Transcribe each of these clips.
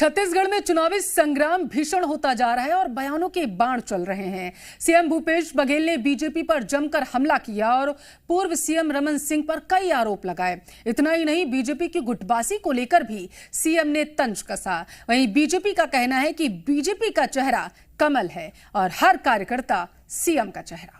छत्तीसगढ़ में चुनावी संग्राम भीषण होता जा रहा है और बयानों के बाण चल रहे हैं। सीएम भूपेश बघेल ने बीजेपी पर जमकर हमला किया और पूर्व सीएम रमन सिंह पर कई आरोप लगाए। इतना ही नहीं, बीजेपी की गुटबाजी को लेकर भी सीएम ने तंज कसा। वहीं बीजेपी का कहना है कि बीजेपी का चेहरा कमल है और हर कार्यकर्ता सीएम का चेहरा।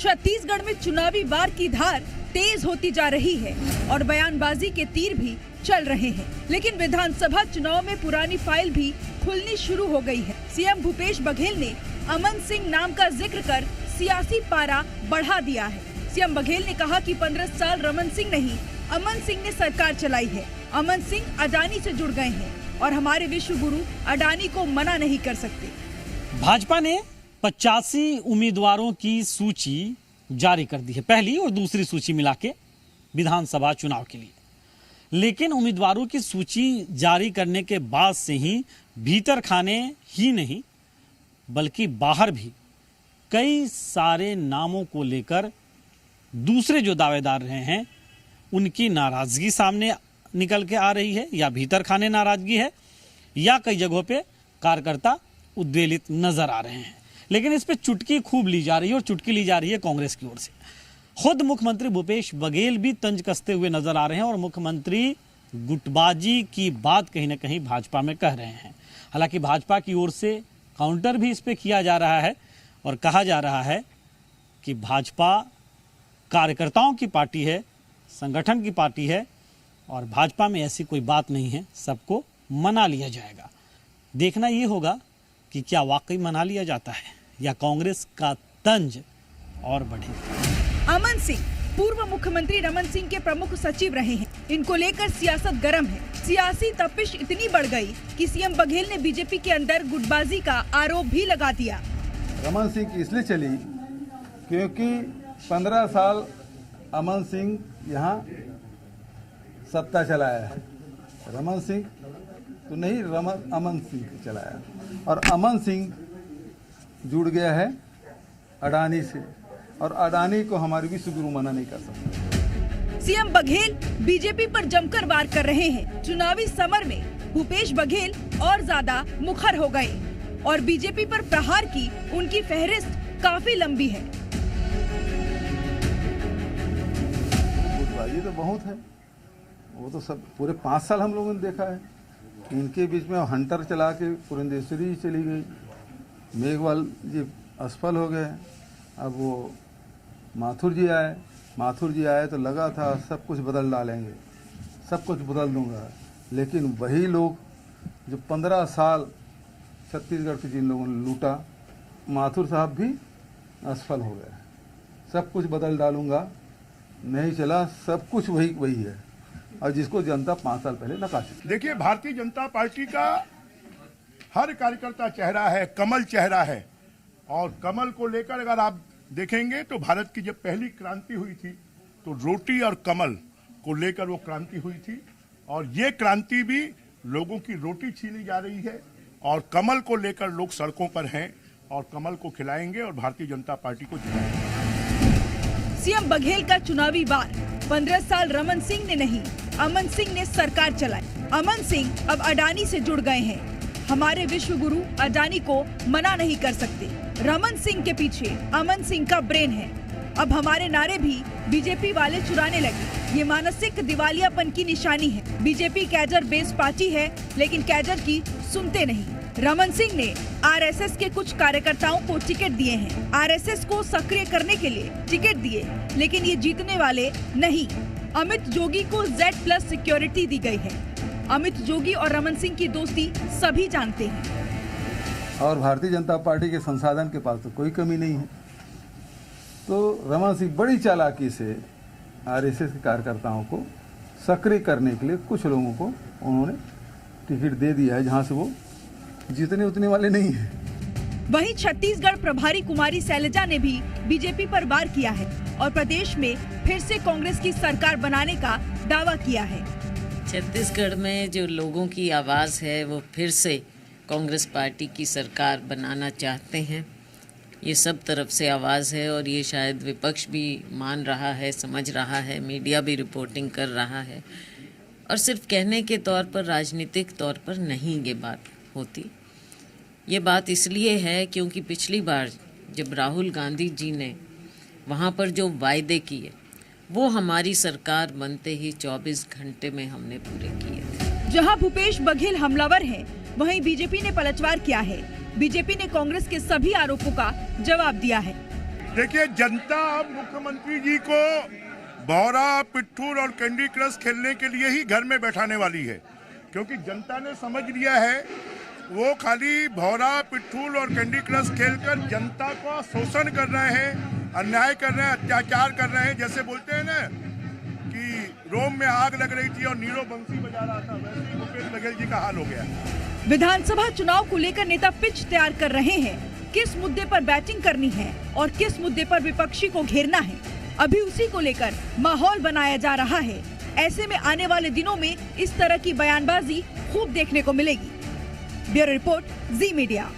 छत्तीसगढ़ में चुनावी वार की धार तेज होती जा रही है और बयानबाजी के तीर भी चल रहे हैं, लेकिन विधानसभा चुनाव में पुरानी फाइल भी खुलनी शुरू हो गई है। सीएम भूपेश बघेल ने अमन सिंह नाम का जिक्र कर सियासी पारा बढ़ा दिया है। सीएम बघेल ने कहा कि 15 साल रमन सिंह नहीं, अमन सिंह ने सरकार चलाई है। अमन सिंह अडानी से जुड़ गए हैं और हमारे विश्व गुरु अडानी को मना नहीं कर सकते। भाजपा ने 85 उम्मीदवारों की सूची जारी कर दी है, पहली और दूसरी सूची मिला के विधानसभा चुनाव के लिए। लेकिन उम्मीदवारों की सूची जारी करने के बाद से ही भीतर खाने ही नहीं बल्कि बाहर भी कई सारे नामों को लेकर दूसरे जो दावेदार रहे हैं उनकी नाराजगी सामने निकल के आ रही है, या भीतर खाने नाराजगी है, या कई जगहों पे कार्यकर्ता उद्वेलित नजर आ रहे हैं। लेकिन इस पे चुटकी खूब ली जा रही है और चुटकी ली जा रही है कांग्रेस की ओर से। खुद मुख्यमंत्री भूपेश बघेल भी तंज कसते हुए नजर आ रहे हैं और मुख्यमंत्री गुटबाजी की बात कहीं ना कहीं भाजपा में कह रहे हैं। हालांकि भाजपा की ओर से काउंटर भी इस पे किया जा रहा है और कहा जा रहा है कि भाजपा कार्यकर्ताओं की पार्टी है, संगठन की पार्टी है और भाजपा में ऐसी कोई बात नहीं है, सबको मना लिया जाएगा। देखना ये होगा कि क्या वाकई मना लिया जाता है या कांग्रेस का तंज और बढ़ेगा। अमन सिंह पूर्व मुख्यमंत्री रमन सिंह के प्रमुख सचिव रहे हैं। इनको लेकर सियासत गर्म है। सियासी तपिश इतनी बढ़ गई कि सीएम बघेल ने बीजेपी के अंदर गुटबाजी का आरोप भी लगा दिया। रमन सिंह की इसलिए चली क्योंकि 15 साल अमन सिंह यहाँ सत्ता चलाया है। रमन सिंह तो नहीं, अमन सिंह चलाया और अमन सिंह जुड़ गया है अडानी से और अडानी को हमारे विश्व गुरु मना नहीं कर सकता। सीएम बघेल बीजेपी पर जमकर वार कर रहे हैं। चुनावी समर में भूपेश बघेल और ज्यादा मुखर हो गए और बीजेपी पर प्रहार की उनकी फहरिस्त काफी लंबी है। ये तो बहुत है, वो तो सब पूरे 5 साल हम लोगों ने देखा है। इनके बीच में हंटर चला के पुरंदेश्वरी चली गई, मेघवाल जी असफल हो गए, अब वो माथुर जी आए तो लगा था सब कुछ बदल डालेंगे, सब कुछ बदल दूंगा। लेकिन वही लोग जो 15 साल छत्तीसगढ़ के जिन लोगों ने लूटा, माथुर साहब भी असफल हो गए। सब कुछ बदल डालूंगा नहीं चला, सब कुछ वही है और जिसको जनता 5 साल पहले नकार चुकी। देखिए, भारतीय जनता पार्टी का हर कार्यकर्ता चेहरा है, कमल चेहरा है। और कमल को लेकर अगर आप देखेंगे तो भारत की जब पहली क्रांति हुई थी तो रोटी और कमल को लेकर वो क्रांति हुई थी और ये क्रांति भी लोगों की रोटी छीनी जा रही है और कमल को लेकर लोग सड़कों पर हैं और कमल को खिलाएंगे और भारतीय जनता पार्टी को जिताएंगे। सीएम बघेल का चुनावी वार 15 साल रमन सिंह ने नहीं, अमन सिंह ने सरकार चलाई। अमन सिंह अब अडानी से जुड़ गए हैं। हमारे विश्व गुरु अडानी को मना नहीं कर सकते। रमन सिंह के पीछे अमन सिंह का ब्रेन है। अब हमारे नारे भी बीजेपी वाले चुराने लगे। ये मानसिक दिवालियापन की निशानी है। बीजेपी कैडर बेस पार्टी है लेकिन कैडर की सुनते नहीं। रमन सिंह ने आरएसएस के कुछ कार्यकर्ताओं को टिकट दिए हैं। आरएसएस को सक्रिय करने के लिए टिकट दिए, लेकिन ये जीतने वाले नहीं। अमित जोगी को Z+ सिक्योरिटी दी गई है। अमित जोगी और रमन सिंह की दोस्ती सभी जानते हैं और भारतीय जनता पार्टी के संसाधन के पास तो कोई कमी नहीं है। तो रमन सिंह बड़ी चालाकी से आरएसएस के कार्यकर्ताओं को सक्रिय करने के लिए कुछ लोगों को उन्होंने टिकट दे दिया है जहां से वो जीतने उतने वाले नहीं है। वहीं छत्तीसगढ़ प्रभारी कुमारी शैलजा ने भी बीजेपी पर वार किया है और प्रदेश में फिर से कांग्रेस की सरकार बनाने का दावा किया है। छत्तीसगढ़ में जो लोगों की आवाज़ है वो फिर से कांग्रेस पार्टी की सरकार बनाना चाहते हैं ये सब तरफ से आवाज़ है और ये शायद विपक्ष भी मान रहा है, समझ रहा है, मीडिया भी रिपोर्टिंग कर रहा है। और सिर्फ कहने के तौर पर, राजनीतिक तौर पर नहीं ये बात होती। ये बात इसलिए है क्योंकि पिछली बार जब राहुल गांधी जी ने वहाँ पर जो वायदे किए वो हमारी सरकार बनते ही 24 घंटे में हमने पूरे किए थे। जहां भूपेश बघेल हमलावर हैं, वहीं बीजेपी ने पलटवार किया है। बीजेपी ने कांग्रेस के सभी आरोपों का जवाब दिया है। देखिए, जनता अब मुख्यमंत्री जी को भौरा, पिट्ठू और कैंडी क्रश खेलने के लिए ही घर में बैठाने वाली है, क्योंकि जनता ने समझ लिया है वो खाली भौरा, पिट्ठू और कैंडी क्रश खेलकर जनता को शोषण कर रहे हैं, अन्याय कर रहे हैं, अत्याचार कर रहे हैं। जैसे बोलते हैं ना कि रोम में आग लग रही थी और नीरो बंसी बजा रहा था, वैसे ही भूपेश बघेल जी का हाल हो गया। विधानसभा चुनाव को लेकर नेता पिच तैयार कर रहे हैं। किस मुद्दे पर बैटिंग करनी है और किस मुद्दे पर विपक्षी को घेरना है, अभी उसी को लेकर माहौल बनाया जा रहा है। ऐसे में आने वाले दिनों में इस तरह की बयानबाजी खूब देखने को मिलेगी। ब्यूरो रिपोर्ट, जी मीडिया।